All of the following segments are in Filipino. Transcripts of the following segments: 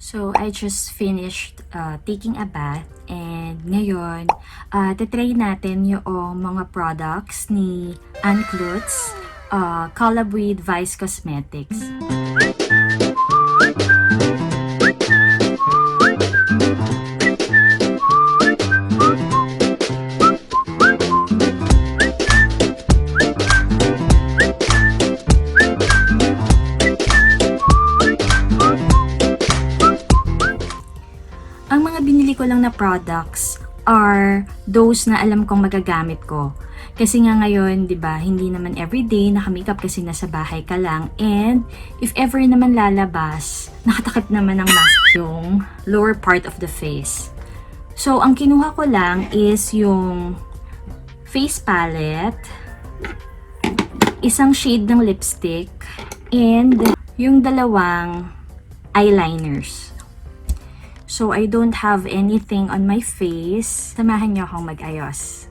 So, I just finished taking a bath and ngayon, tatry natin yung mga products ni AnneClutz, collab with Beige Cosmetics. Ang mga binili ko lang na products are those na alam kong magagamit ko. Kasi nga ngayon, 'di ba, hindi naman everyday naka-makeup kasi nasa bahay ka lang, and if ever naman lalabas, nakatakip naman ng mask yung lower part of the face. So, ang kinuha ko lang is yung face palette, isang shade ng lipstick, and yung dalawang eyeliners. So, I don't have anything on my face. Samahan niyo akong mag-ayos.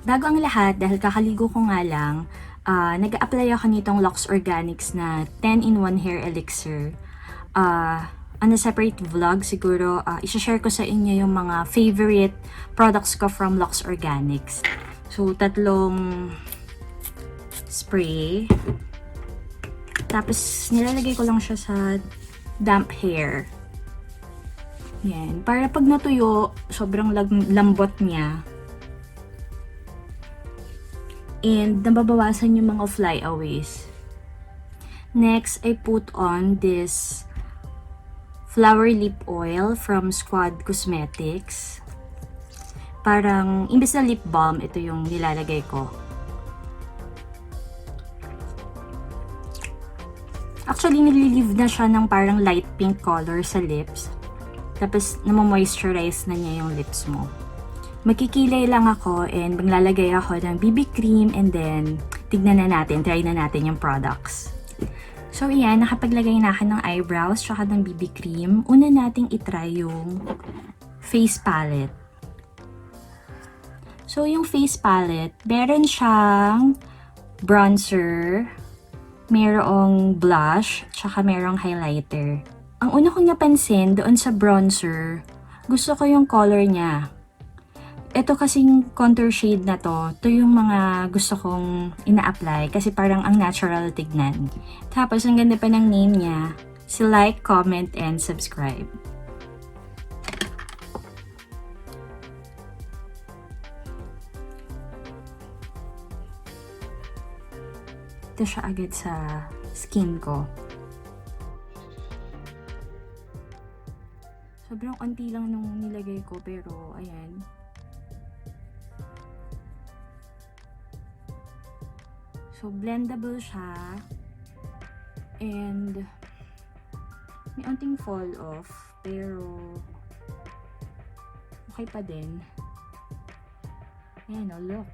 Bago ang lahat, dahil kakaligo ko nga lang, nag-a-apply ako nitong Luxe Organix na 10-in-1 hair elixir. On a separate vlog, siguro, isa-share ko sa inyo yung mga favorite products ko from Luxe Organix. So, 3 spray. Tapos, nilalagay ko lang siya sa damp hair. Yan. Para pag natuyo, sobrang lambot niya. And nababawasan yung mga flyaways. Next, I put on this flower lip oil from Squad Cosmetics. Parang, imbes na lip balm, ito yung nilalagay ko. Actually, nililive na siya ng parang light pink color sa lips. Tapos, namo-moisturize na niya yung lips mo. Magkikilay lang ako and maglalagay ako ng BB cream and then tignan na natin, try na natin yung products. So, yan, nakapaglagay na ako ng eyebrows tsaka ng BB cream. Una nating itry yung face palette. So, yung face palette, meron siyang bronzer, merong blush, tsaka merong highlighter. Ang una kong napansin doon sa bronzer, gusto ko yung color niya. Ito kasing contour shade na to yung mga gusto kong ina-apply kasi parang ang natural tignan. Tapos ang ganda pa ng name niya, si like, comment, and subscribe. Ito siya agad sa skin ko. Sobrang konti lang nung nilagay ko pero ayan. So blendable siya. And may onting fall off pero okay pa din. Ayan o, look.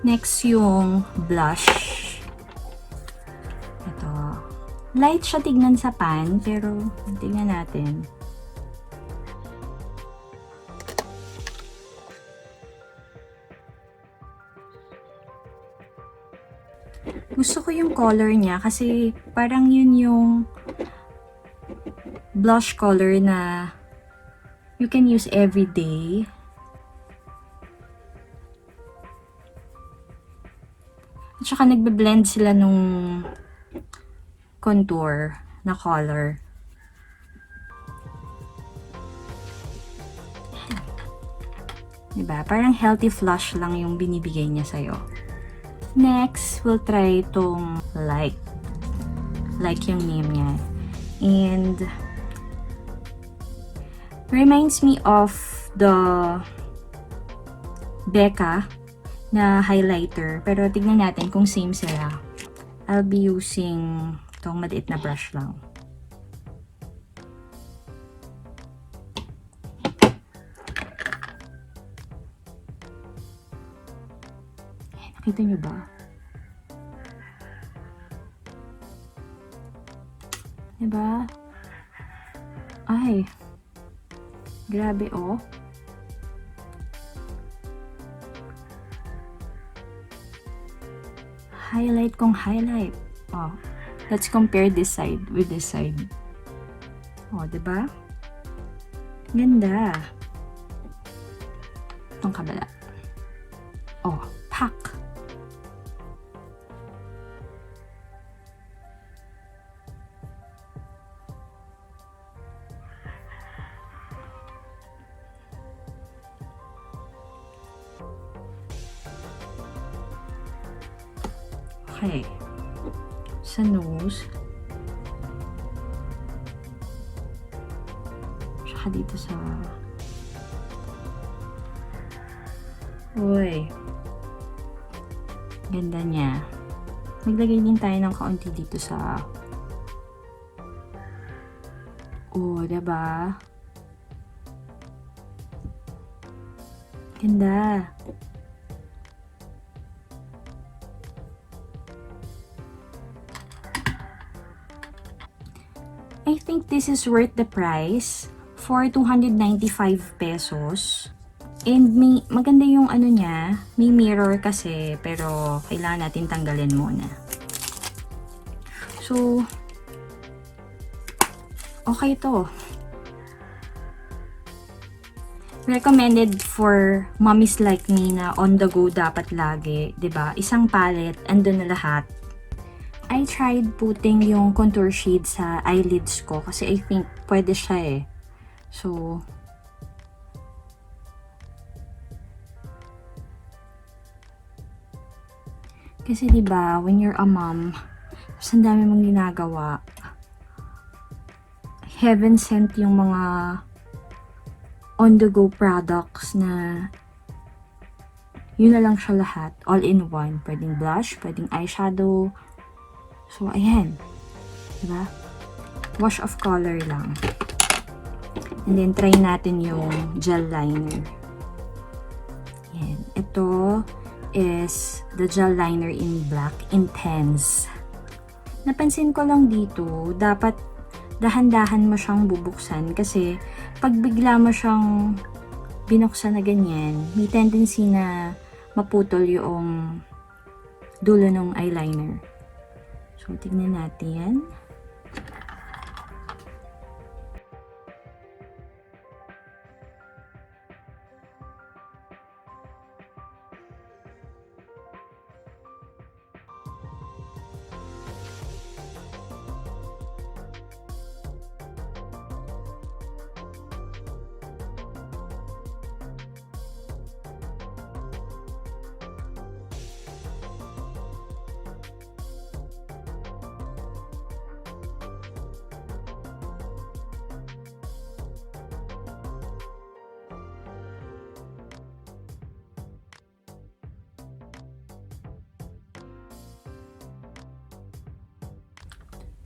Next, yung blush. Ito. Light siya tignan sa pan, pero tignan natin. Gusto ko yung color niya kasi parang yun yung blush color na you can use every day. At saka nagbe-blend sila nung contour na color. Diba? Parang healthy flush lang yung binibigay niya sa'yo. Next, we'll try itong like. Like yung name niya. And reminds me of the Becca na highlighter. Pero tignan natin kung same sila. I'll be using itong maliit na brush lang. Nakita nyo ba? Diba? Ay, grabe oh. Highlight kong highlight. Oh, let's compare this side with this side. Oh, diba? Ganda. Itong kabila. Oh, pak. Okay. Sa nose. Tsaka dito sa... Uy. Ganda niya. Maglagay din tayo ng kaunti dito sa... Oh, diba? Ganda. I think this is worth the price for 295 pesos. And may, maganda yung ano niya, may mirror kasi, pero kailangan natin tanggalin muna. So, okay to. Recommended for mommies like me na on the go dapat lagi, 'di ba? Isang palette, andun na lahat. I tried putting yung contour shade sa eyelids ko kasi I think pwede siya eh. So, kasi diba, when you're a mom, mas ang dami mong ginagawa. Heaven sent yung mga on-the-go products na yun na lang siya lahat. All in one. Pwedeng blush, pwedeng eyeshadow. So, ayan. Diba? Wash of color lang. And then, try natin yung gel liner. Ayan. Ito is the gel liner in black, Intenzz. Napansin ko lang dito, dapat dahan-dahan mo siyang bubuksan kasi pag bigla mo siyang binuksan na ganyan, may tendency na maputol yung dulo ng eyeliner. So, tignan natin.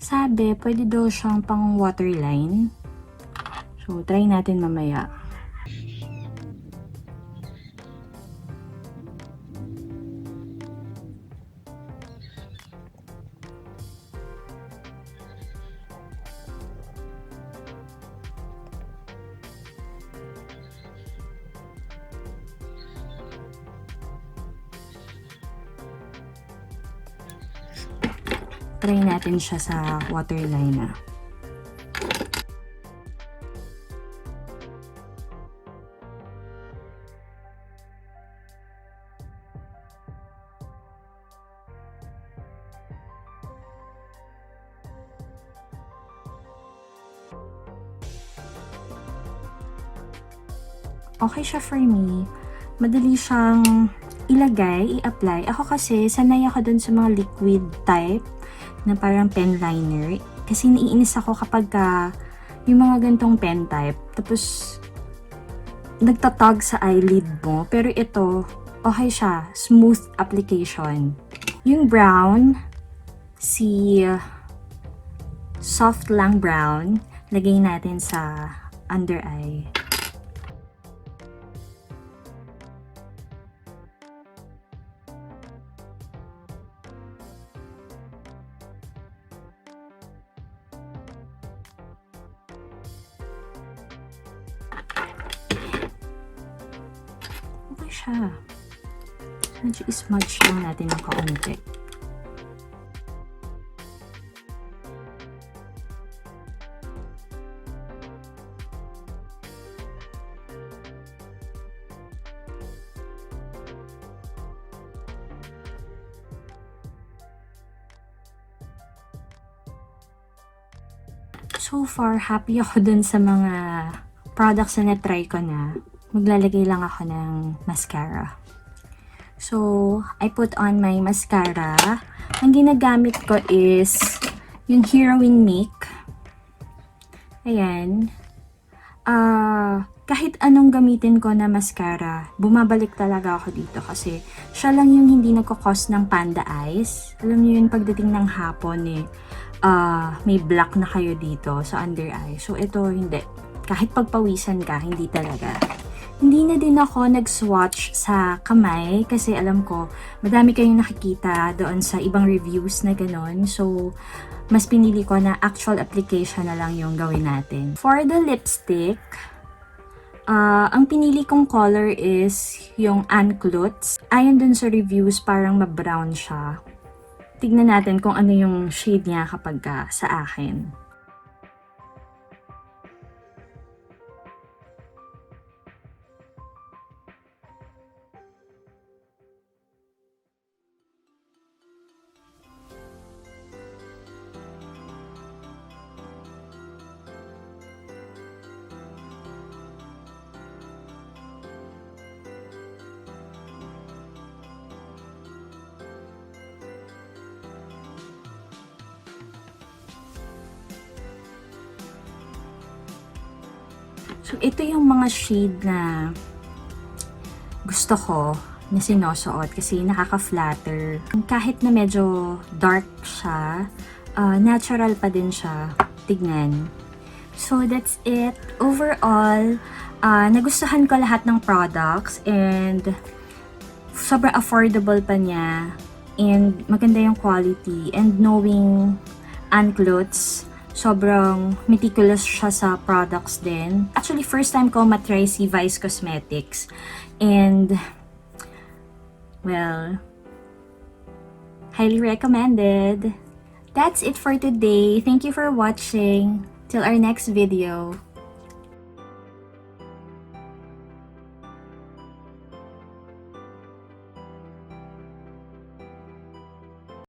Sabi, pwede daw siyang pang waterline. So, try natin mamaya. Try natin siya sa waterline na. Okay siya for me. Madali siyang ilagay, i-apply. Ako kasi, sanay ako dun sa mga liquid type na parang pen liner. Kasi naiinis ako kapag yung mga gantong pen type, tapos nagtatag sa eyelid mo. Pero ito, okay siya. Smooth application. Yung brown, si soft lang brown, lagay natin sa under eye. siya. Medyo ismudge lang natin ng kaunti. So far, happy ako dun sa mga products na na-try ko na. Maglalagay lang ako ng mascara. So, I put on my mascara. Ang ginagamit ko is yung Heroine Make. Ayan. Kahit anong gamitin ko na mascara, bumabalik talaga ako dito kasi siya lang yung hindi nagkakos ng panda eyes. Alam niyo yun, pagdating ng hapon may black na kayo dito sa under eye. So, ito hindi. Kahit pagpawisan ka, hindi talaga. Hindi na din ako nag-swatch sa kamay kasi alam ko, madami kayong nakikita doon sa ibang reviews na ganon. So, mas pinili ko na actual application na lang yung gawin natin. For the lipstick, ang pinili kong color is yung AnneClutz. Ayon dun sa reviews, parang ma-brown siya. Tignan natin kung ano yung shade niya kapag sa akin. So, ito yung mga shade na gusto ko na sinusuot kasi nakaka-flatter. Kahit na medyo dark siya, natural pa din siya tignan. So, that's it. Overall, nagustuhan ko lahat ng products and sobrang affordable pa niya and maganda yung quality and knowing AnneClutz, sobrang meticulous siya sa products din. Actually, first time ko matry si Vice Cosmetics. And, well, highly recommended. That's it for today. Thank you for watching. Till our next video.